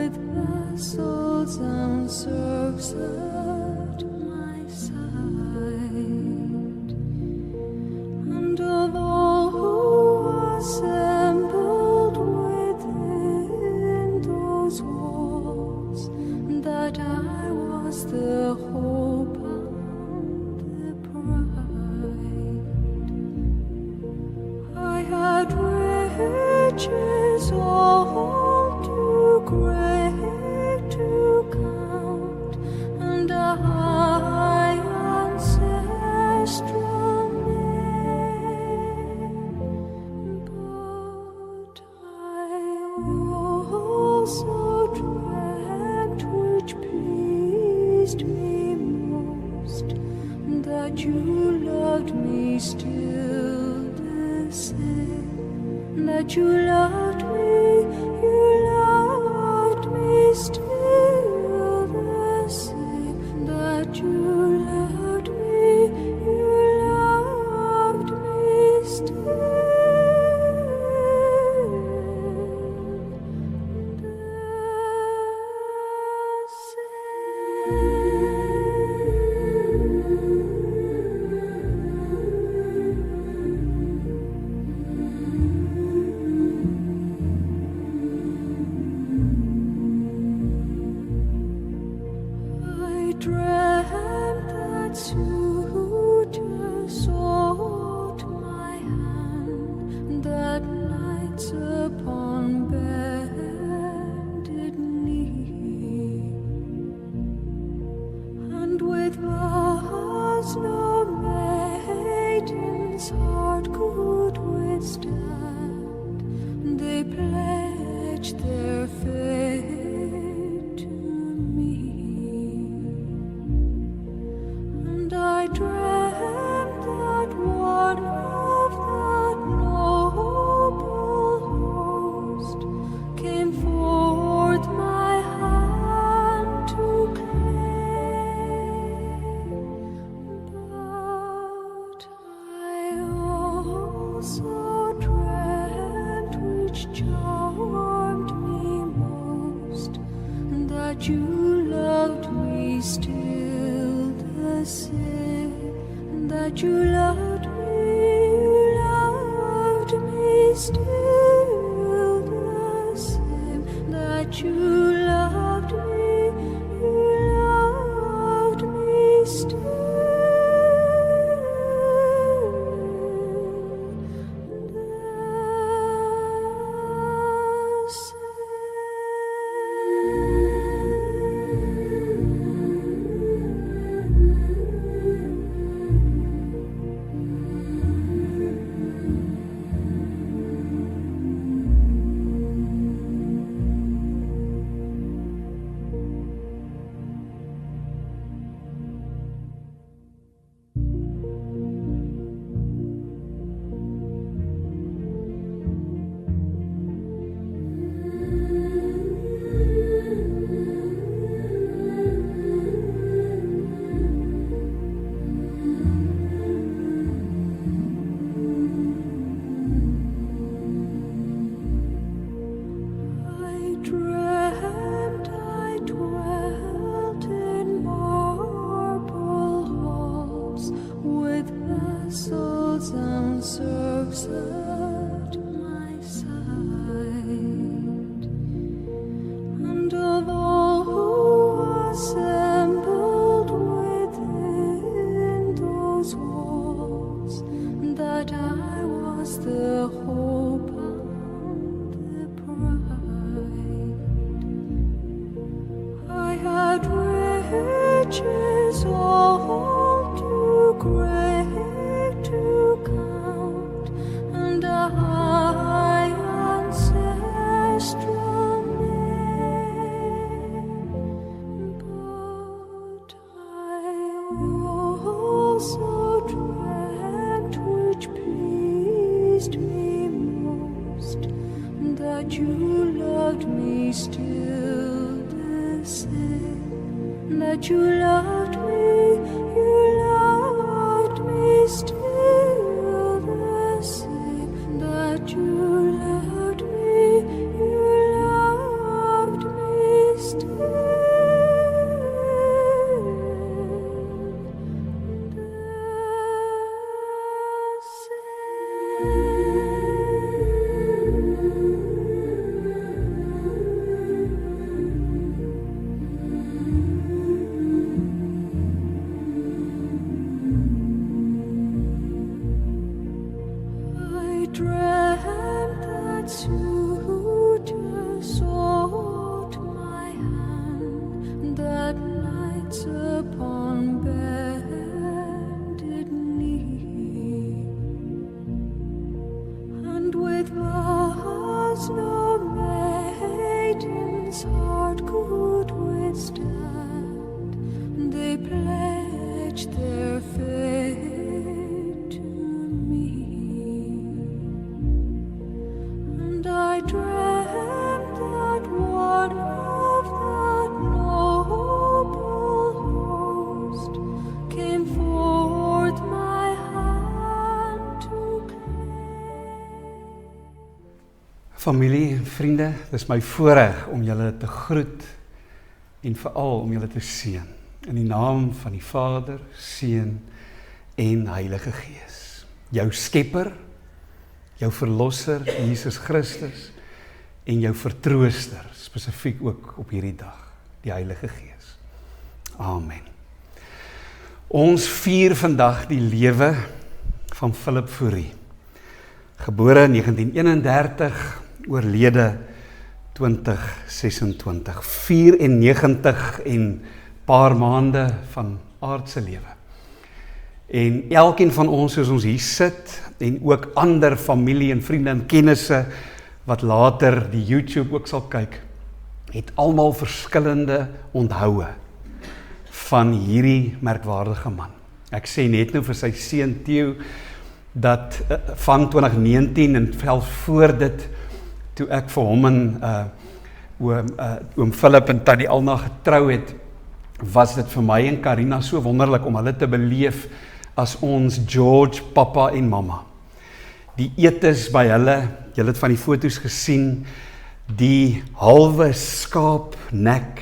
with vessels and serfs at my side, and of all who assembled within those walls, that I was the hope and the pride. I had riches all too great to count, and a high ancestral name, but I also dreamt, which pleased me most, that you loved me still the same, that you loved me still the same, that you loved me still dreamt that suitors sought my hand, that knights upon bended knee, and with vows no maiden's heart could withstand, they pledged their faith to me. And I dreamt that one of that noble host came forth my hand to claim, but I also dreamt, which charmed me most, that you loved me still the same, that you loved me still the same, that you loved me still the same. I dwelt in marble halls, with vessels and serfs at my side, and of all who assembled within those walls, that I was the hope and the pride. I had riches all too great to count, and a high ancestral name, but I also dreamt, which pleased me most, that you loved me still the same, that you loved me still the same, that you loved me Familie en vriende, dit is my voorreg om julle te groet en veral om julle te seën. In die naam van die Vader, Seun en Heilige Gees. Jou Skepper, jou Verlosser, Jesus Christus en jou Vertrooster, spesifiek ook op hierdie dag, die Heilige Gees. Amen. Ons vier vandag die lewe van Philip Fourie. Gebore in 1931, oorlede 2026, 94 en paar maande van aardse lewe. En elkeen van ons, soos ons hier sit, en ook ander familie en vriende en kennisse, wat later die YouTube ook sal kyk, het almal verskillende onthouë van hierdie merkwaardige man. Ek sê net nou vir sy seun Theo, dat van 2019 en selfs voor dit, toe ek vir hom en oom Philip en tannie Alna getrou het, was dit vir my en Karina so wonderlik om hulle te beleef as ons George, papa en mamma. Die etes by hulle, julle het van die foto's gesien, die halwe skaap nek,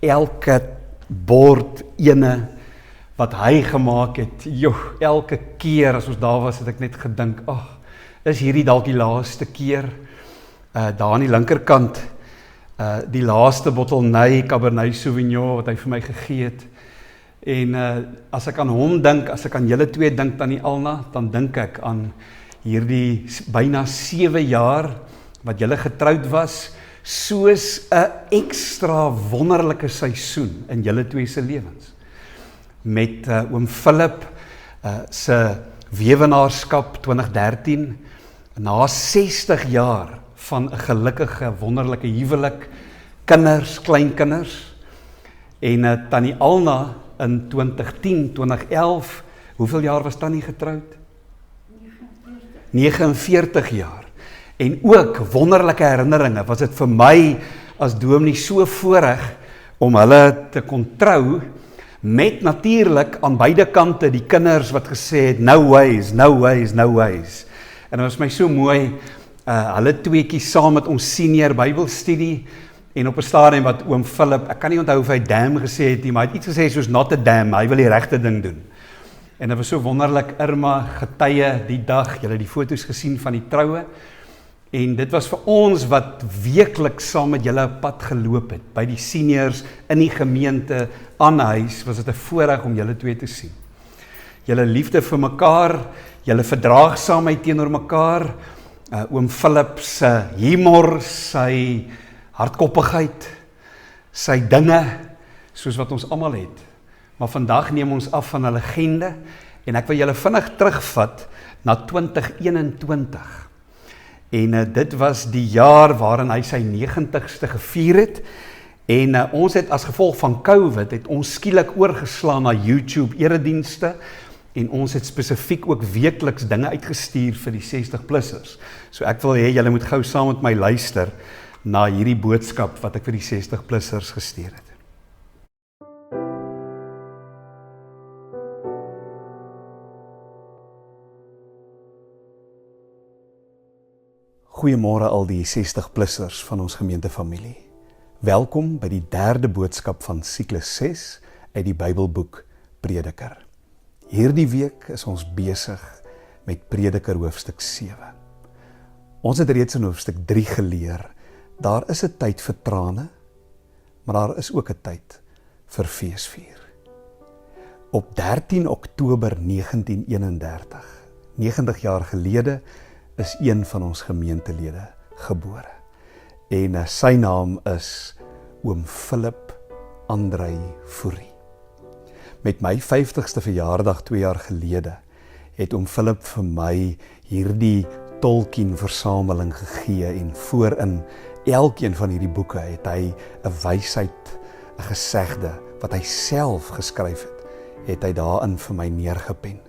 elke bord ene wat hy gemaak het, elke keer as ons daar was, het ek net gedink, is hierdie dalk die laaste keer, daar aan die linkerkant, die laaste bottel Ny Cabernet Sauvignon wat hy vir my gegee het. En as ek aan hom dink, as ek aan julle twee dink, tannie Alna, dan dink ek aan hierdie byna 7 jaar wat julle getroud was, soos 'n ekstra wonderlike seisoen in julle twee se lewens. Met oom Philip se weewenaarskap 2013, na 60 jaar van 'n gelukkige, wonderlike huwelik, kinders, kleinkinders, en tannie Alna in 2010, 2011, hoeveel jaar was tannie getroud? 49 jaar. En ook wonderlike herinneringe, was dit vir my as dominee so voorreg om hulle te kon trou, met natuurlik aan beide kante die kinders wat gesê het, no ways, no ways, no ways. En dit was my so mooi, hulle tweeetjies saam met ons senior Bybelstudie, en op 'n stadium wat oom Philip, ek kan nie onthou of hy damn gesê het nie, maar hy het iets gesê soos not a damn, hy wil die regte ding doen. En dit was so wonderlik, Irma getuie die dag, julle het die foto's gesien van die troue, en dit was vir ons wat weekliks saam met julle pad geloop het, by die seniors, in die gemeente, aan huis, was dit 'n voorreg om julle twee te sien. Julle liefde vir mekaar, julle verdraagsaamheid teenoor mekaar, oom Philip se humor, sy hardkoppigheid, sy dinge, soos wat ons almal het. Maar vandag neem ons af van 'n legende, en ek wil julle vinnig terugvat na 2021. En dit was die jaar waarin hy sy 90ste gevier het, en ons het as gevolg van COVID, het ons skielik oorgeslaan na YouTube eredienste, en ons het spesifiek ook weekliks dinge uitgestuur vir die 60-plussers. So ek wil hê, julle moet gou saam met my luister na hierdie boodskap wat ek vir die 60-plussers gestuur het. Goeiemôre al die 60-plussers van ons gemeentefamilie. Welkom by die 3de boodskap van siklus 6 uit die Bybelboek Prediker. Hierdie week is ons besig met Prediker hoofstuk 7. Ons het reeds in hoofstuk 3 geleer, daar is 'n tyd vir trane, maar daar is ook 'n tyd vir feesvier. Op 13 Oktober 1931, 90 jaar gelede, is een van ons gemeentelede gebore. En sy naam is oom Philip Andrei Fourie. Met my 50ste verjaardag 2 jaar gelede, het oom Philip vir my hierdie Tolkien versameling gegee, en voorin elkeen van hierdie boeke het hy 'n wysheid, 'n gesegde, wat hy self geskryf het hy daarin vir my neergepen.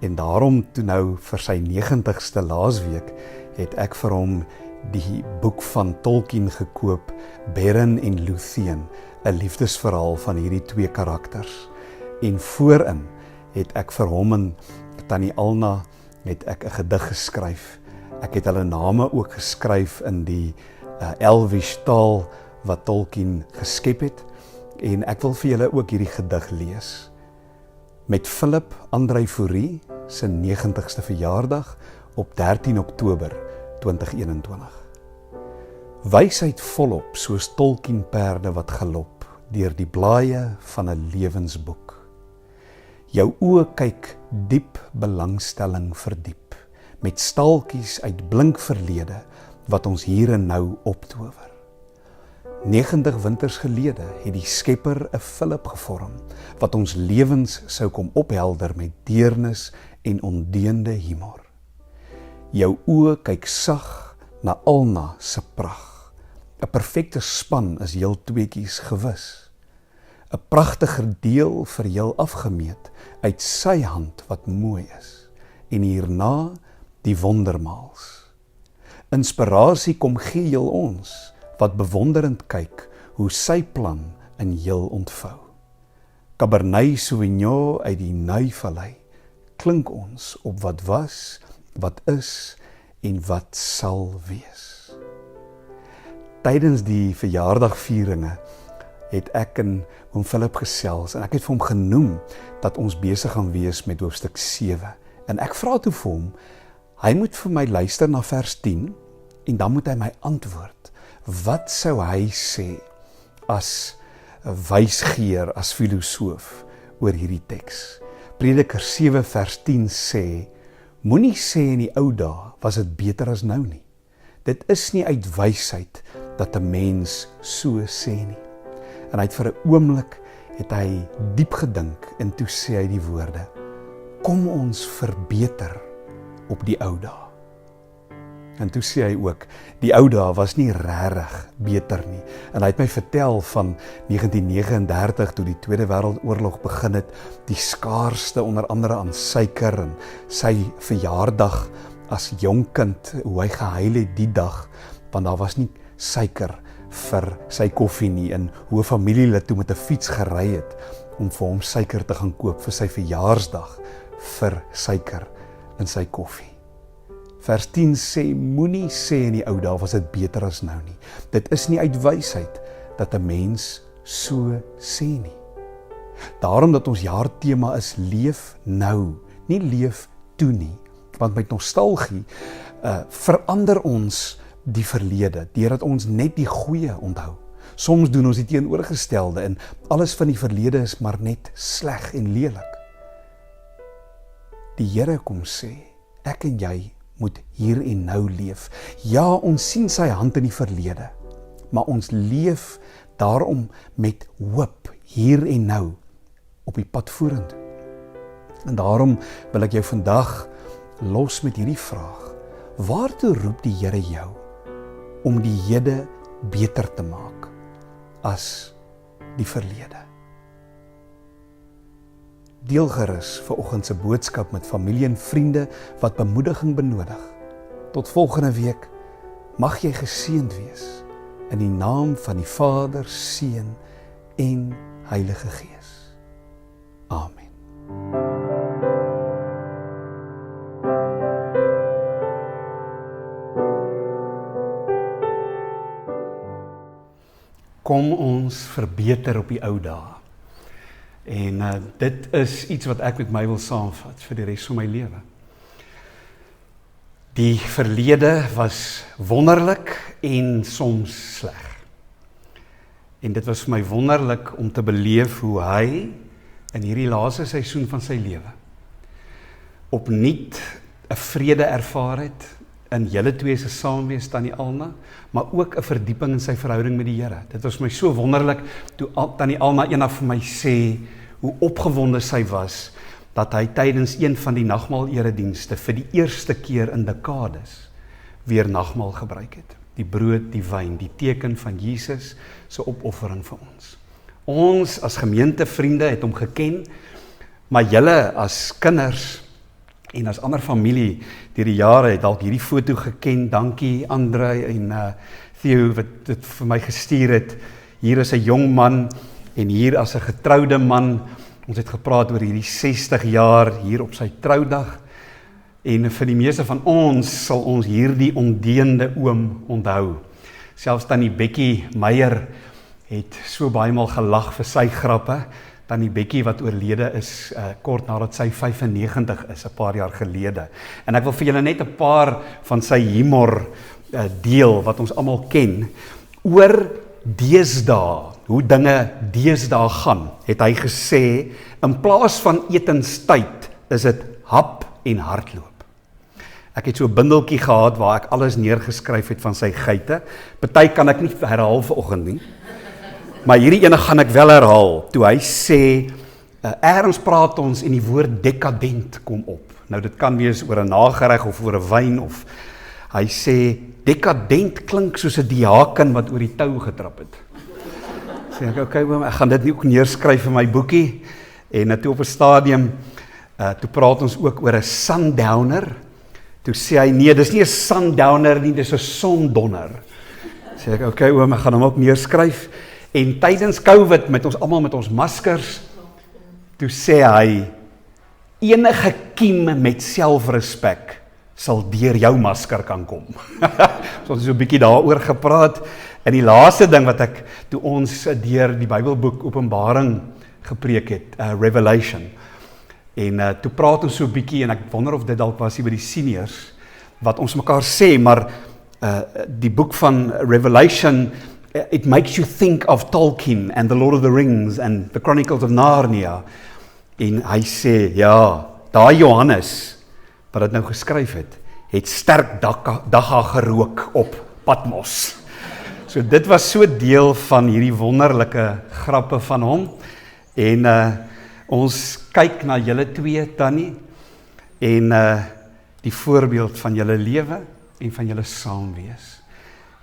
En daarom toe nou vir sy 90ste laasweek, het ek vir hom die boek van Tolkien gekoop, Beren en Luthien, 'n liefdesverhaal van hierdie 2 karakters. En voorin het ek vir hom en tannie Alna het ek 'n gedig geskryf Ek het hulle name ook geskryf in die Elvish taal wat Tolkien geskep het, en ek wil vir julle ook hierdie gedig lees. Met Philip Andrei Fourie se 90ste verjaardag op 13 Oktober 2021. Wysheid volop soos Tolkienperde wat galop deur die blaaie van 'n lewensboek. Jou oë kyk diep belangstelling verdiep, met staaltjies uit blink verlede wat ons hier en nou optower. 90 winters gelede het die Skepper 'n Philip gevorm, wat ons lewens sou kom ophelder met deernis en ondeende humor. Jou oë kyk sag na Alna se pragt. 'n Perfekte span is heel tweetjies gewis. 'n Pragtiger deel vir heel afgemeet uit sy hand wat mooi is, en hierna die wondermaals. Inspirasie kom gee heel ons, wat bewonderend kyk hoe sy plan in heel ontvou. Cabernet Sauvignon uit die Nuivallei klink ons op wat was, wat is en wat sal wees. Tydens die verjaardagvieringe het ek en oom Philip gesels en ek het vir hom genoem dat ons besig gaan wees met hoofstuk 7. En ek vra toe vir hom, hy moet vir my luister na vers 10 en dan moet hy my antwoord. Wat sou hy sê as 'n wysgeer, as filosoof oor hierdie teks? Prediker 7 vers 10 sê, moenie sê in die ou dae was dit beter as nou nie. Dit is nie uit wysheid dat 'n mens so sê nie. En hy het vir 'n oomblik het hy diep gedink en toe sê hy die woorde, kom ons verbeter op die ou dae. En toe sê hy ook, die ou dae was nie regtig beter nie. En hy het my vertel van 1939 toe die Tweede Wêreldoorlog begin het, die skaarste onder andere aan suiker en sy verjaardag as jong kind, hoe hy gehuil het die dag, want daar was nie suiker vir sy koffie nie, en hoe 'n familielid toe met 'n fiets gery het om vir hom suiker te gaan koop vir sy verjaarsdag vir suiker in sy koffie. Vers 10 sê, moenie sê in die ou dae was dit beter as nou nie. Dit is nie uit wysheid dat 'n mens so sê nie. Daarom dat ons jaartema is leef nou, nie leef toe nie. Want met nostalgie verander ons die verlede, deurdat ons net die goeie onthou. Soms doen ons die teenoorgestelde en alles van die verlede is maar net sleg en lelik. Die Here kom sê, ek en jy moet hier en nou leef. Ja, ons sien sy hand in die verlede, maar ons leef daarom met hoop hier en nou op die pad vorentoe. En daarom wil ek jou vandag los met hierdie vraag. Waartoe roep die Here jou om die hede beter te maak as die verlede? Deel gerus vanoggend se boodskap met familie en vriende wat bemoediging benodig. Tot volgende week, mag jy geseënd wees in die naam van die Vader, Seun en Heilige Gees. Amen. Kom ons verbeter op die ou dae. En dit is iets wat ek met my wil saamvat vir die res van my lewe. Die verlede was wonderlik en soms sleg. En dit was vir my wonderlik om te beleef hoe hy in hierdie laaste seisoen van sy lewe opnuut 'n vrede ervaar het in julle twee se saamwees, Tannie Alma, maar ook 'n verdieping in sy verhouding met die Here. Dit was vir my so wonderlik toe Tannie Alma eendag vir my sê hoe opgewonde sy was dat hy tydens een van die nagmaal-eredienste vir die eerste keer in dekades weer nagmaal gebruik het. Die brood, die wyn, die teken van Jesus se opoffering vir ons. Ons as gemeentevriende het hom geken, maar julle as kinders en as ander familie deur die jare het dalk hierdie foto geken. Dankie Andre en Theo wat dit vir my gestuur het. Hier is 'n jong man en hier as 'n getroude man. Ons het gepraat oor hierdie 60 jaar hier op sy troudag En vir die meeste van ons sal ons hierdie ondeende oom onthou. Selfs tannie Bekkie Meyer het so baie maal gelag vir sy grappe. Tannie Bekkie wat oorlede is kort nadat sy 95 is, 'n paar jaar gelede. En ek wil vir julle net 'n paar van sy humor deel wat ons almal ken. Oor deesdae, hoe dinge deesdae gaan, het hy gesê, in plaas van etenstyd is dit hap en hardloop. Ek het so 'n bindeltjie gehad waar ek alles neergeskryf het van sy geite. Party kan ek nie herhaal vanoggend nie. Maar hierdie ene gaan ek wel herhaal. Toe hy sê, ergens praat ons en die woord dekadent kom op. Nou dit kan wees oor 'n nagereg of oor 'n wyn of hy sê dekadent klink soos 'n diaken wat oor die tou getrap het. Sê ek, okay oom, ek gaan dit nie ook neerskryf in my boekie. En toe op 'n stadium, toe praat ons ook oor 'n sundowner. Toe sê hy, nee, dis nie 'n sundowner nie, dis 'n sondonner. Sê ek, okay oom, ek gaan hom ook neerskryf. En tydens COVID, met ons almal met ons maskers, toe sê hy, enige kiem met selfrespek sal deur jou masker kan kom. So ons het so 'n bietjie daaroor gepraat. En die laaste ding wat ek, toe ons deur die Bybelboek Openbaring gepreek het, Revelation. En toe praat ons so 'n bietjie, en ek wonder of dit dalk was hier by die seniors, wat ons mekaar sê, maar die boek van Revelation, it makes you think of Tolkien and the Lord of the Rings and the Chronicles of Narnia. En hy sê, ja, daai Johannes, wat dit nou geskryf het sterk dagga gerook op Patmos. So dit was so deel van hierdie wonderlike grappe van hom. En ons kyk na julle twee, Tannie, en die voorbeeld van julle lewe en van julle saamwees.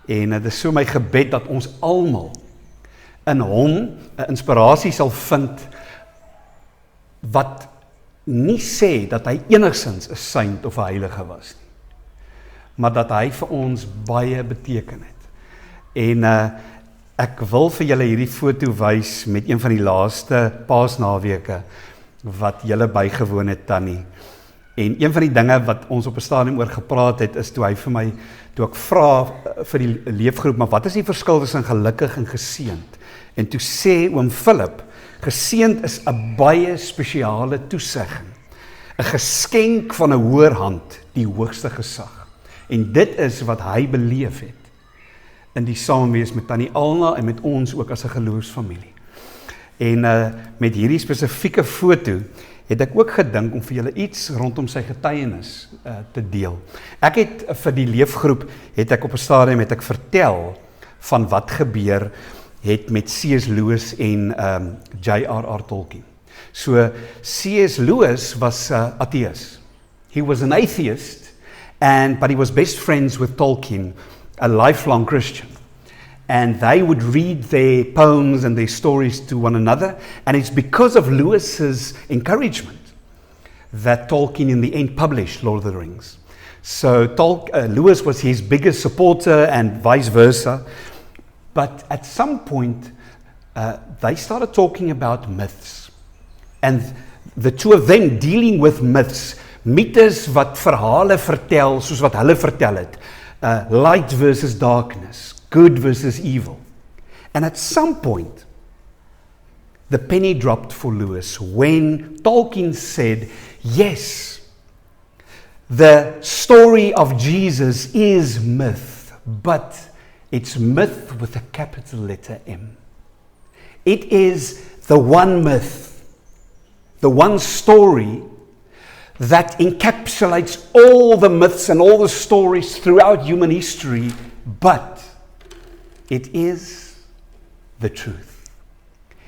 En dit is so my gebed dat ons almal in hom 'n inspirasie sal vind wat nie sê dat hy enigsins 'n saint of 'n heilige was nie, maar dat hy vir ons baie beteken het. En ek wil vir julle hierdie foto wys met een van die laaste Paasnaweke wat julle bygewoon het, Tannie. En een van die dinge wat ons op 'n stadium oor gepraat het, is toe hy vir my, toe ek vra vir die leefgroep, maar wat is die verskil tussen gelukkig en geseënd? En toe sê oom Philip, geseënd is 'n baie spesiale toesegging, 'n geskenk van 'n hoër hand, die hoogste gesag. En dit is wat hy beleef het in die saamwees met Tannie Alna en met ons ook as 'n geloofsfamilie. En met hierdie spesifieke foto het ek ook gedink om vir julle iets rondom sy getuienis te deel. Ek het vir die leefgroep, het ek op 'n stadium het ek vertel van wat gebeur het met C.S. Lewis en J.R.R. Tolkien. So C.S. Lewis was atheist. He was an atheist, but he was best friends with Tolkien, a lifelong Christian. And they would read their poems and their stories to one another, and it's because of Lewis's encouragement that Tolkien in the end published Lord of the Rings. So Lewis was his biggest supporter and vice versa, but at some point they started talking about myths, and the two of them dealing with myths, mythes wat verhale vertel soos wat hulle vertel het, light versus darkness, good versus evil. And at some point, the penny dropped for Lewis when Tolkien said, yes, the story of Jesus is myth, but it's myth with a capital letter M. It is the one myth, the one story that encapsulates all the myths and all the stories throughout human history, but it is the truth.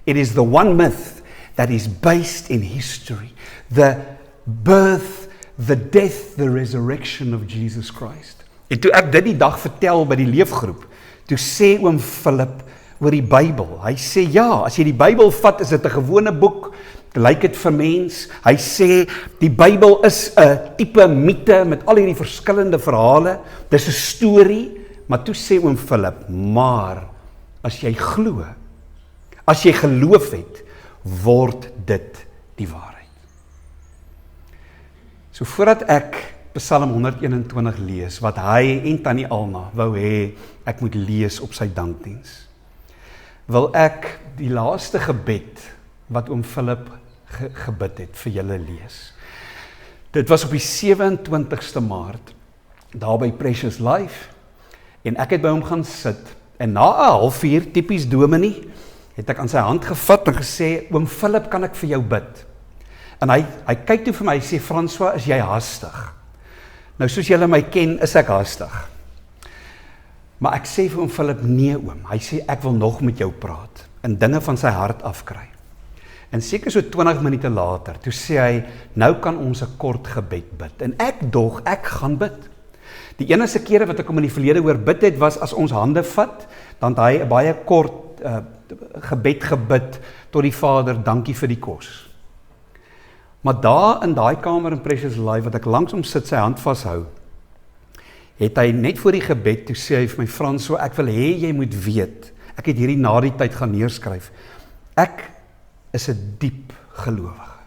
It is the one myth that is based in history. The birth, the death, the resurrection of Jesus Christ. En toe ek dit die dag vertel by die leefgroep, toe sê oom Philip oor die Bybel. Hy sê ja, as jy die Bybel vat, is dit 'n gewone boek, lyk dit vir mens. Hy sê die Bybel is 'n tipe mite met al hierdie verskillende verhale. Dis 'n storie. Maar toe sê oom Philip, maar as jy glo, as jy geloof het, word dit die waarheid. So voordat ek Psalm 121 lees, wat hy en Tannie Alna wou hê ek moet lees op sy dankdiens, wil ek die laaste gebed wat oom Philip gebid het vir julle lees. Dit was op die 27ste Maart, daar by Precious Life, en ek het by hom gaan sit, en na 'n halfuur, tipies dominee, het ek aan sy hand gevat en gesê, oom Philip, kan ek vir jou bid? En hy kyk toe vir my, hy sê, François, is jy haastig? Nou, soos julle my ken, is ek haastig. Maar ek sê vir oom Philip, nee oom, hy sê, ek wil nog met jou praat, en dinge van sy hart afkry. En seker so 20 minute later, toe sê hy, nou kan ons 'n kort gebed bid. En ek gaan bid. Die enigste kere wat ek hom in die verlede hoor bid het, was as ons hande vat, dan het hy 'n baie kort gebed gebid tot die Vader, dankie vir die kos. Maar daar in daai kamer in Precious Life, wat ek langs hom sit, sy hand vashou, het hy net voor die gebed, toe sê hy vir my, François, ek wil hê jy moet weet, ek het hierdie na die tyd gaan neerskryf, ek is 'n diep gelowige.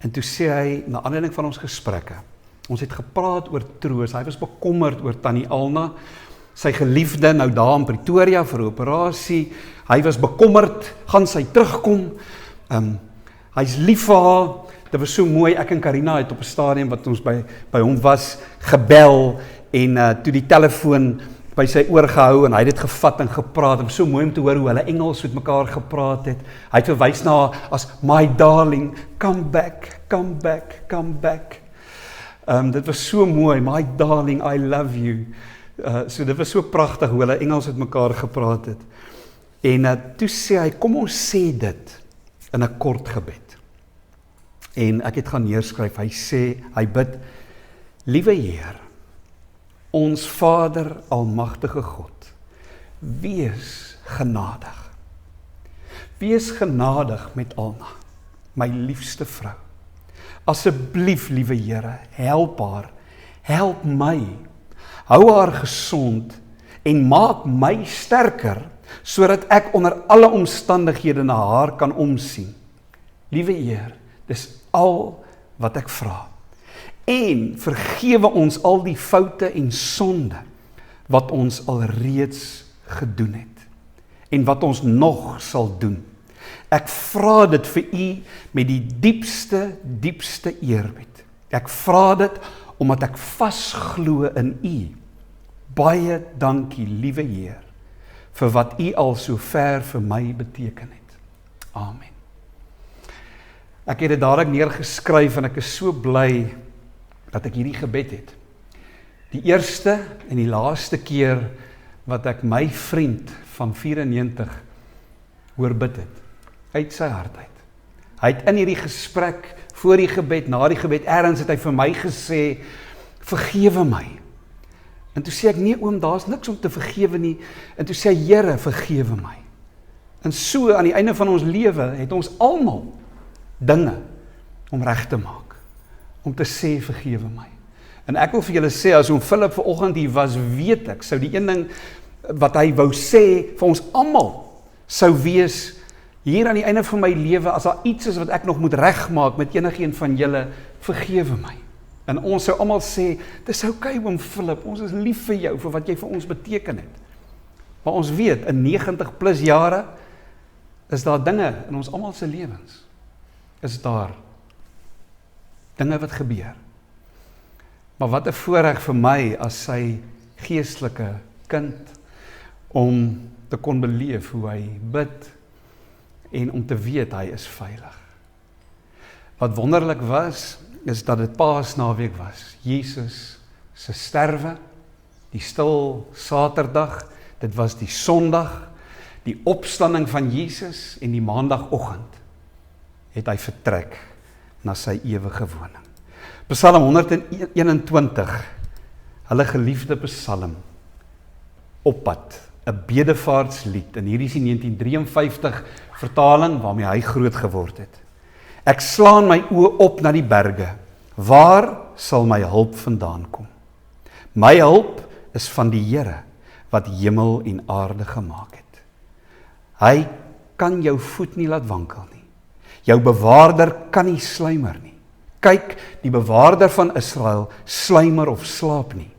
En toe sê hy, na aanleiding van ons gesprekke, ons het gepraat oor troos, hy was bekommerd oor Tannie Alna, sy geliefde nou daar in Pretoria vir 'n operasie, hy was bekommerd, gaan sy terugkom, hy's lief vir haar, dit was so mooi, ek en Karina het op 'n stadium wat ons by hom was, gebel, en toe die telefoon by sy oor gehou, en hy het dit gevat en gepraat, en so mooi om te hoor hoe hulle Engels met mekaar gepraat het, hy het verwys na haar as, my darling, come back, come back, come back, dit was so mooi, my darling, I love you, so dit was so pragtig hoe hulle Engels met mekaar gepraat het, en toe sê hy, kom ons sê dit, in 'n kort gebed, en ek het gaan neerskryf, hy sê, hy bid, liewe Heer, ons Vader, almagtige God, wees genadig. Wees genadig met Alna, my liefste vrou. Asseblief, liewe Here, help haar, help my, hou haar gesond en maak my sterker, sodat ek onder alle omstandighede na haar kan omsien. Liewe Heer, dis al wat ek vra. En vergewe ons al die foute en sonde wat ons alreeds gedoen het en wat ons nog sal doen. Ek vra dit vir u met die diepste eerbied. Ek vra dit omdat ek vasglo in u. Baie dankie, liewe Heer, vir wat u al so ver vir my beteken het. Amen. Ek het dit dadelik neergeskryf en ek is so bly dat ek hierdie gebed het. Die eerste en die laaste keer wat ek my vriend van 94 hoor bid het, uit sy hart uit. Hy het in hierdie gesprek, voor die gebed, na die gebed, ergens het hy vir my gesê, vergewe my. En toe sê ek, nee oom, daar's niks om te vergewe nie. En toe sê hy, Here, vergewe my. En so aan die einde van ons lewe het ons almal dinge om reg te maak, om te sê vergewe my. En ek wil vir julle sê, as oom Philip vanoggend hier was, weet ek, sou die een ding wat hy wou sê vir ons almal sou wees, hier aan die einde van my lewe, as daar iets is wat ek nog moet regmaak met enigeen van julle, vergewe my. En ons sou almal sê, dis okay oom Philip, ons is lief vir jou, vir wat jy vir ons beteken het. Maar ons weet, in 90 plus jare, is daar dinge in ons almal se lewens, is daar dinge wat gebeur. Maar wat 'n voorreg vir my as sy geestelike kind om te kon beleef hoe hy bid en om te weet hy is veilig. Wat wonderlik was, is dat dit Paasnaweek was. Jesus se sterwe, die stil Saterdag, dit was die Sondag, die opstanding van Jesus en die Maandagoggend het hy vertrek na sy ewige woning. Psalm 121, hulle geliefde psalm, Oppad, 'n bedevaartslied, en hierdie is die 1953 vertaling waarmee hy groot geword het. Ek slaan my oë op na die berge, waar sal my hulp vandaan kom? My hulp is van die Here, wat hemel en aarde gemaak het. Hy kan jou voet nie laat wankel nie. Jou bewaarder kan nie sluimer nie. kyk, die bewaarder van Israel sluimer of slaap nie.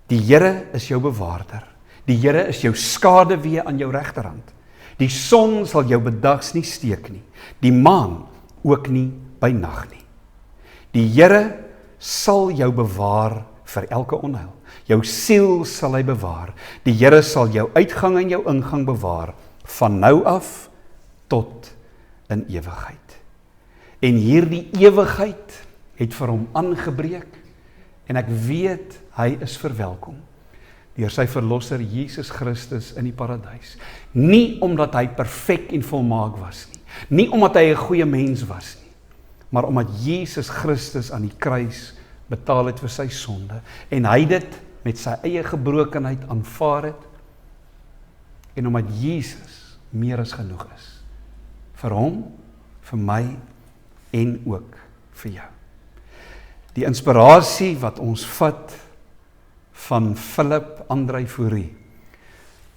Die Here is jou bewaarder. Die Here is jou skaduwee aan jou regterhand. Die son sal jou bedags nie steek nie. Die maan ook nie by nag nie. Die Here sal jou bewaar vir elke onheil. Jou siel sal hy bewaar. Die Here sal jou uitgang en jou ingang bewaar, van nou af tot in ewigheid. En hierdie ewigheid het vir hom aangebreek, en ek weet, hy is verwelkom deur sy verlosser Jesus Christus in die paradys. Nie omdat hy perfek en volmaak was nie, nie omdat hy 'n goeie mens was nie, maar omdat Jesus Christus aan die kruis betaal het vir sy sonde, en hy dit met sy eie gebrokenheid aanvaar het, en omdat Jesus meer as genoeg is, vir hom, vir my, en ook vir jou. Die inspirasie wat ons vat van Philip Andrei Fourie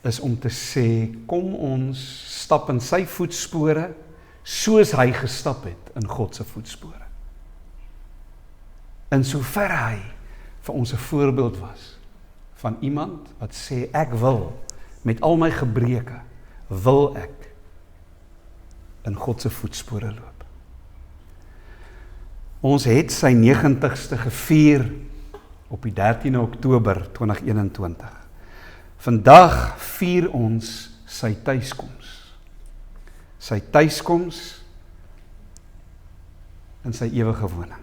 is om te sê, kom ons stap in sy voetspore soos hy gestap het in God se voetspore. In sover hy vir ons 'n voorbeeld was van iemand wat sê, ek wil met al my gebreke, wil ek in God se voetspore loop. Ons het sy 90ste gevier op die 13 Oktober 2021. Vandag vier ons sy tuiskoms. Sy tuiskoms in sy ewige woning.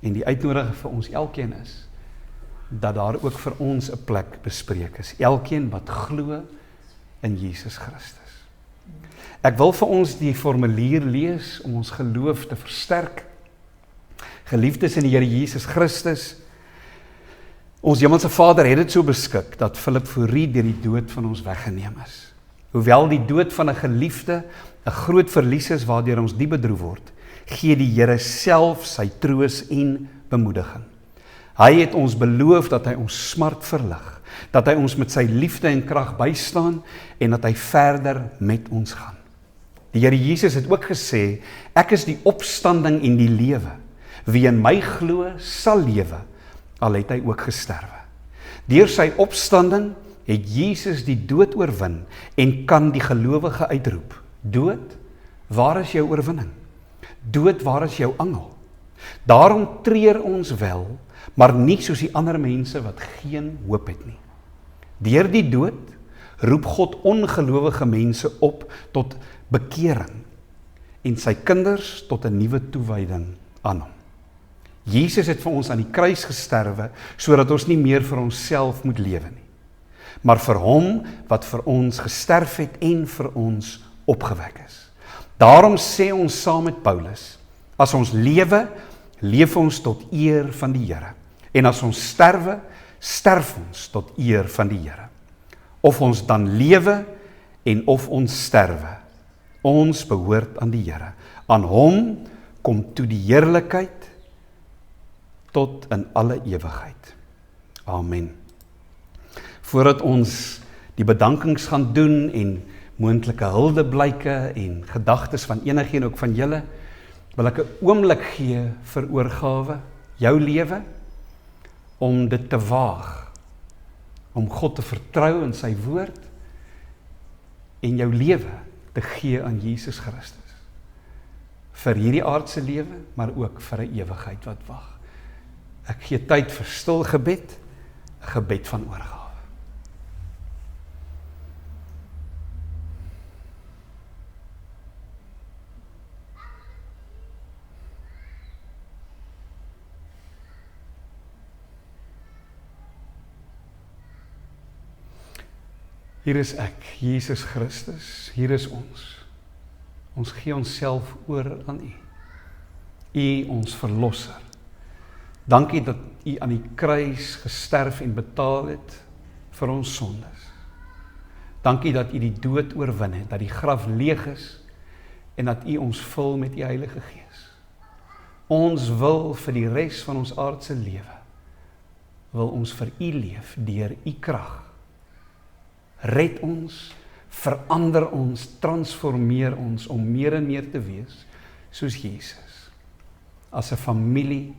En die uitnodiging vir ons elkeen is, dat daar ook vir ons 'n plek bespreek is. Elkeen wat glo in Jesus Christus. Ek wil vir ons die formulier lees om ons geloof te versterk. Geliefdes in die Here Jesus Christus, ons Hemelse Vader het dit so beskik, dat Philip Fourie deur die dood van ons weggeneem is. Hoewel die dood van 'n geliefde 'n groot verlies is waardeur ons diep bedroef word, gee die Here self sy troos en bemoediging. Hy het ons beloof dat hy ons smart verlig, dat hy ons met sy liefde en krag bystaan, en dat hy verder met ons gaan. Die Here Jesus het ook gesê, ek is die opstanding en die lewe. Wie in my glo, sal lewe, al het hy ook gesterwe. Deur sy opstanding het Jesus die dood oorwin en kan die gelowige uitroep, dood, waar is jou oorwinning? Dood, waar is jou angel? Daarom treur ons wel, maar nie soos die ander mense wat geen hoop het nie. Deur die dood roep God ongelowige mense op tot bekering en sy kinders tot 'n nuwe toewyding aan hom. Jesus het vir ons aan die kruis gesterwe, sodat ons nie meer vir onsself moet lewe nie, maar vir hom wat vir ons gesterf het en vir ons opgewek is. Daarom sê ons saam met Paulus, as ons lewe, leef ons tot eer van die Here. En as ons sterwe, sterf ons tot eer van die Here. Of ons dan lewe en of ons sterwe, ons behoort aan die Here. Aan hom kom toe die heerlikheid tot in alle ewigheid. Amen. Voordat ons die bedankings gaan doen en moontlike huldeblyke en gedagtes van enigiemand ook van julle, wil ek 'n oomblik gee vir oorgawe, jou lewe, om dit te waag, om God te vertrou in sy woord, en jou lewe te gee aan Jesus Christus. Vir hierdie aardse lewe, maar ook vir 'n ewigheid wat wag. Ek gee tyd vir stil gebed, 'n gebed van oorgawe. Hier is ek, Jesus Christus, hier is ons. Ons gee onsself oor aan U. U, ons verlosser. Dankie dat U aan die kruis gesterf en betaal het vir ons sondes. Dankie dat U die dood oorwin het, dat die graf leeg is en dat U ons vul met U Heilige Gees. Ons wil vir die res van ons aardse lewe, wil ons vir U leef deur U krag. Red ons, verander ons, transformeer ons om meer en meer te wees soos Jesus. as 'n familie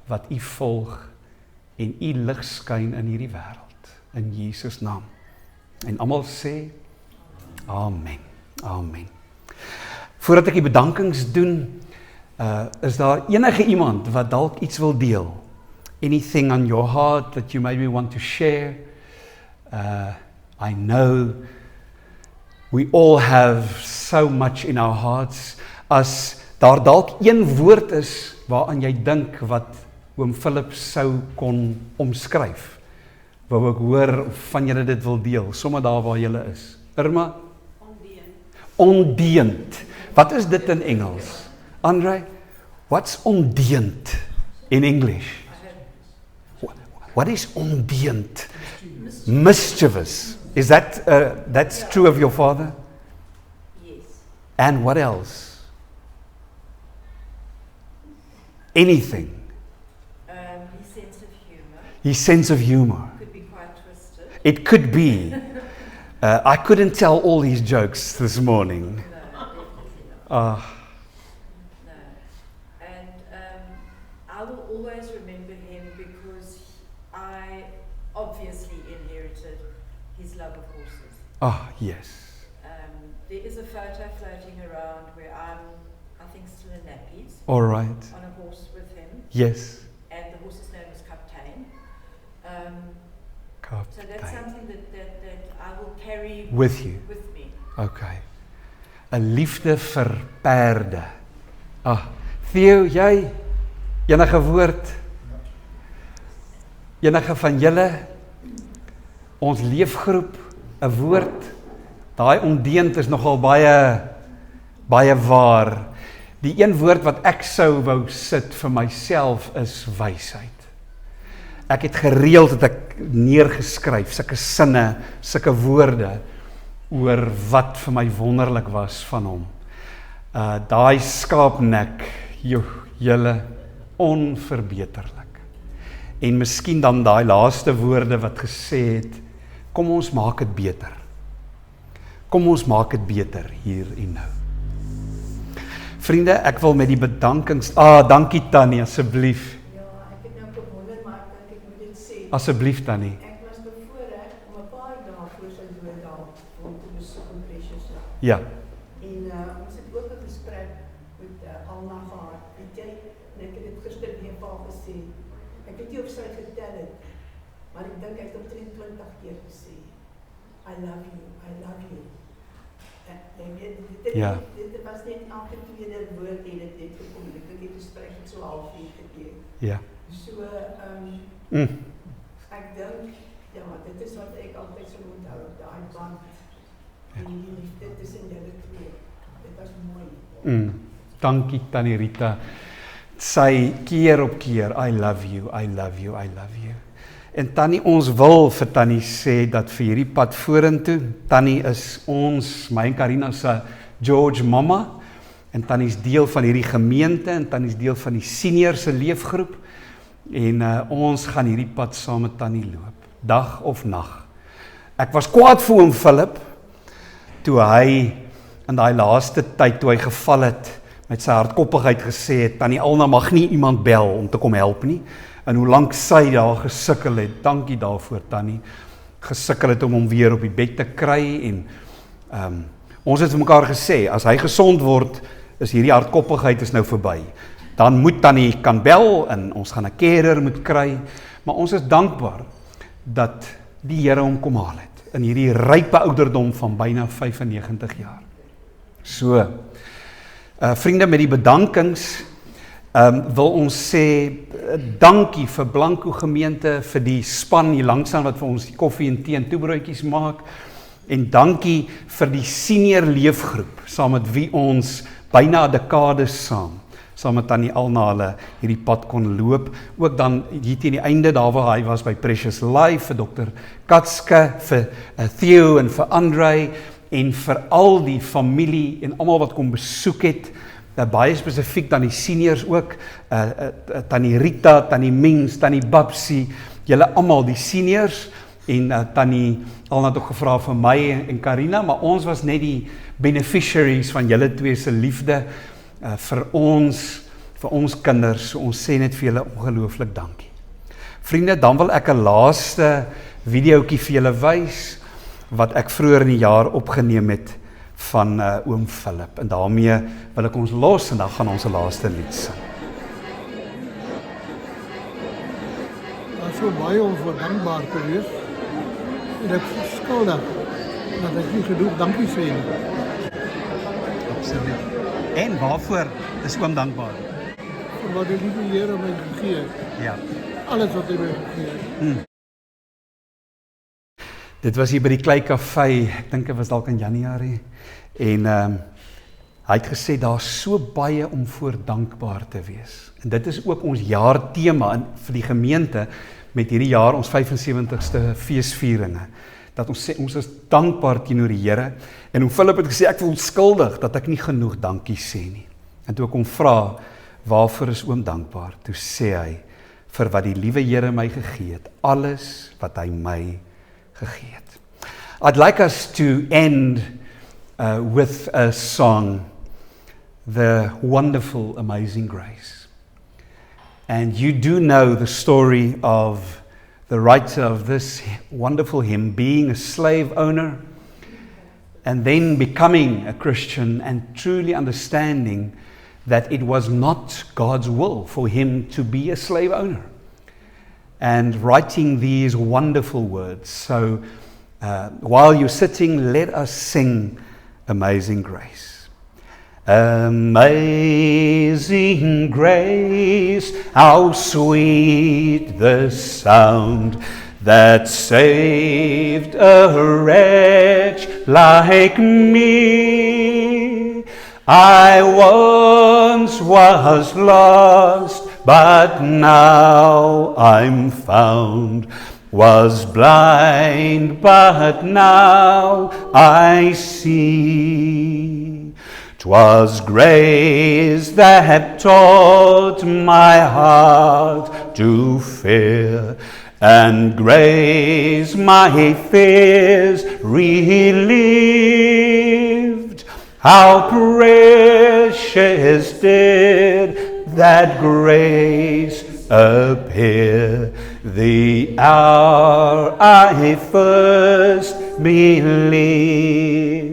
wat U volg en U lig skyn in hierdie wêreld. In Jesus naam. En almal sê, Amen. Amen. Voordat ek die bedankings doen, is daar enige iemand wat dalk iets wil deel? Anything on your heart that you maybe want to share? I know we all have so much in our hearts. As daar dalk een woord is waaraan jy dink wat oom Philip sou kon omskryf, wou ek hoor of van julle dit wil deel, sommer daar waar julle is. Irma? Ondeend. Wat is dit in Engels? Andre? What's ondeend in English? What is ondeend? Mischievous. Is that that's true of your father? Yes. And what else? Anything. His sense of humor His sense of humor. could be quite twisted. It could be. I couldn't tell all his jokes this morning. No, definitely not. Ah, No. And I will always remember him because I obviously inherited his love of horses. yes. There is a photo floating around where I'm, I think, still in nappies All right. on a horse with him, Yes. and the horse's name was Captain. So that's Kaptein. something that I will carry With you. with me. Okay. 'n liefde vir perde. Theo, jy enige woord? Enige van julle? Ons leefgroep, 'n woord. Daai ondeend is nogal baie waar. Die een woord wat ek sou wou sit vir myself is wysheid. Ek het gereeld het ek neergeskryf, sulke sinne, sulke woorde oor wat vir my wonderlik was van hom. Daai skaapnek, julle onverbeterlik. En miskien dan daai laaste woorde wat gesê het, kom ons maak dit beter. Kom ons maak dit beter hier en nou. Vriende, ek wil met die bedankings, dankie Tannie, asseblief. Ja, ek het nou gewonder, maar ek dink ek moet dit sê. Asseblief Tannie. Ek was bevoorreg om 'n paar dae voor sy dood daar om te besoek in Precious. Ja, En ons het ook 'n gesprek met Alna gehad. Weet jy, en ek het dit gister weer vir haar gesê. Ek weet nie of sy getel het, maar ek dink ek het omtrent 20 keer gesê, I love you, I love you. Jy weet, Ja. dit was net elke tweede woord en dit het gekom. Ek dink die gesprek het so halfuur geduur. ja. So, ek dink, ja, dit is wat ek altyd so onthou, daai band en die liefde tussen julle twee. Dit was mooi. Dankie Tannie Rita. Sy keer op keer, I love you, I love you, I love you. En Tannie, ons wil vir Tannie sê dat vir hierdie pad vorentoe, Tannie is ons, my en Karina se George Mama, en Tannie is deel van hierdie gemeente, en Tannie is deel van die senior se leefgroep, en ons gaan hierdie pad saam met Tannie loop, dag of nag. Ek was kwaad vir oom Philip, toe hy in daai laaste tyd, toe hy geval het, met sy hardkoppigheid gesê het, Tannie Alna mag nie iemand bel om te kom help nie, en hoe lank sy daar gesukkel het, dankie daarvoor Tannie, gesukkel het om hom weer op die bed te kry, en ons het vir mekaar gesê, as hy gesond word, is hierdie hardkoppigheid is nou verby, dan moet Tannie kan bel, en ons gaan 'n carer moet kry, maar ons is dankbaar, dat die Here hom kom haal het, in hierdie rype ouderdom van byna 95 jaar. So, vriende, met die bedankings, wil ons sê, dankie vir Blanco gemeente, vir die span hier langsaan wat vir ons die koffie en tee en toebroodjies maak, en dankie vir die senior leefgroep, saam met wie ons byna 'n dekade saam met Tannie Alna hulle hierdie pad kon loop, ook dan hier teen die einde, daar waar hy was by Precious Life, vir Dr. Katske, vir Theo en vir Andre, en vir al die familie en almal wat kom besoek het, baie spesifiek dan die seniors ook, Tannie Rita, Tannie Mings, Tannie Babsie, julle almal die seniors, en Tannie Alna het ook gevra vir my en Karina, maar ons was net die beneficiaries van julle twee se liefde, vir ons, vir ons kinders, ons sê net vir julle ongelooflik dankie. Vriende, dan wil ek 'n laaste videoetjie vir julle wys, wat ek vroeër in die jaar opgeneem het van oom Philip, en daarmee wil ek ons los, en dan gaan ons 'n laaste lied sing. Daar is so baie om voor dankbaar te wees, en ek is skuldig, dat ek nie genoeg dankie sê nie. Absoluut. En waarvoor is oom dankbaar? Vir wat die liewe Here my gegee het, Ja. alles wat hy my gegee het. Dit was hier by die Klei Kafee, ek dink dit was dalk in Januarie, en hy het gesê, daar is so baie om voor dankbaar te wees. En dit is ook ons jaarthema vir die gemeente, met hierdie jaar ons 75ste feesvieringe, dat ons sê, ons is dankbaar teenoor die Here, en Philip het gesê, ek voel skuldig, dat ek nie genoeg dankie sê nie. En toe ek hom vra, waarvoor is oom dankbaar? Toe sê hy, vir wat die liewe Here my gegee het, alles wat hy my gegee het. I'd like us to end with a song, The Wonderful Amazing Grace. And you do know the story of the writer of this wonderful hymn being a slave owner and then becoming a Christian and truly understanding that it was not God's will for him to be a slave owner, and writing these wonderful words. So while you're sitting, let us sing Amazing Grace. Amazing grace, how sweet the sound that saved a wretch like me. I once was lost, but now I'm found. Was blind, but now I see. 'Twas grace that taught my heart to fear, and grace my fears relieved. How precious did that grace appear, the hour I first believed.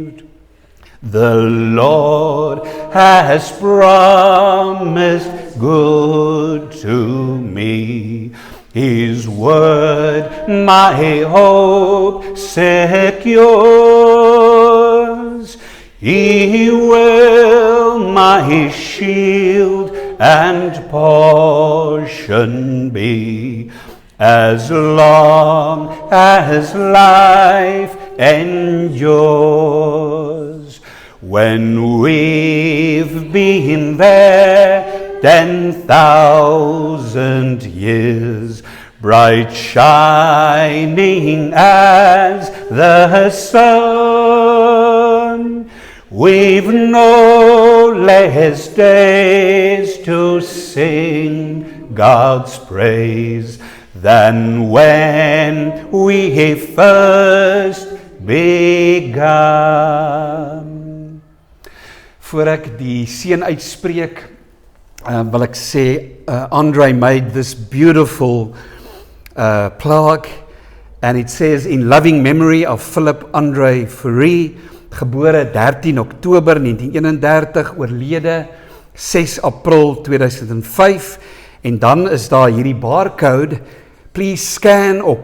The Lord has promised good to me, His word my hope secures. He will my shield and portion be, as long as life endures. When we've been there 10,000 years, bright shining as the sun, we've no less days to sing God's praise than when we first began. Voor ek die seën uitspreek, wil ek sê, Andre made this beautiful plaque, and it says, in loving memory of Philip Andre Fourie, gebore 13 Oktober 1931, oorlede 6 April 2005, en dan is daar hierdie barcode. Please scan or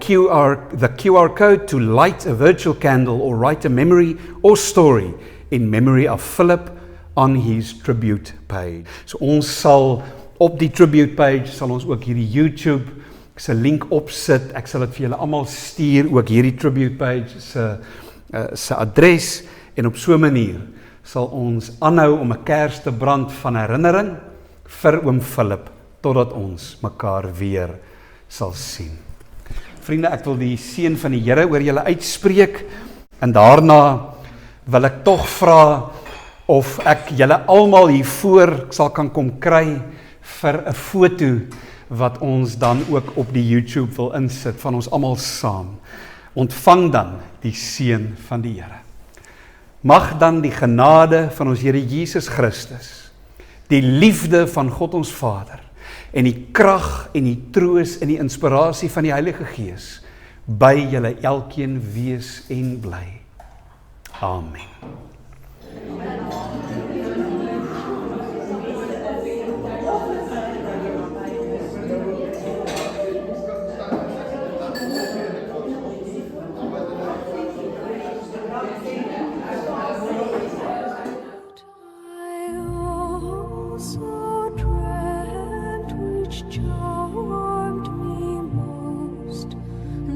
the QR code to light a virtual candle or write a memory or story in memory of Philip on his tribute page. So ons sal op die tribute page sal ons ook hierdie YouTube se link opsit. Ek sal dit vir julle almal stuur, ook hierdie tribute page se adres, en op so 'n manier sal ons aanhou om 'n kers te brand van herinnering vir oom Philip totdat ons mekaar weer sal sien. Vriende, ek wil die seën van die Here oor julle uitspreek, en daarna wil ek tog vra of ek julle almal hiervoor sal kan kom kry vir 'n foto wat ons dan ook op die YouTube wil insit van ons almal saam. Ontvang dan die seën van die Here. Mag dan die genade van ons Here Jesus Christus, die liefde van God ons Vader en die krag en die troos en die inspirasie van die Heilige Gees by julle elkeen wees en bly. Amen. I also dreamt, which charmed me most,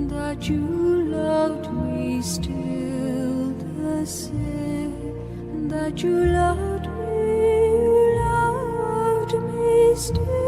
that you loved me still the same, that you loved me still.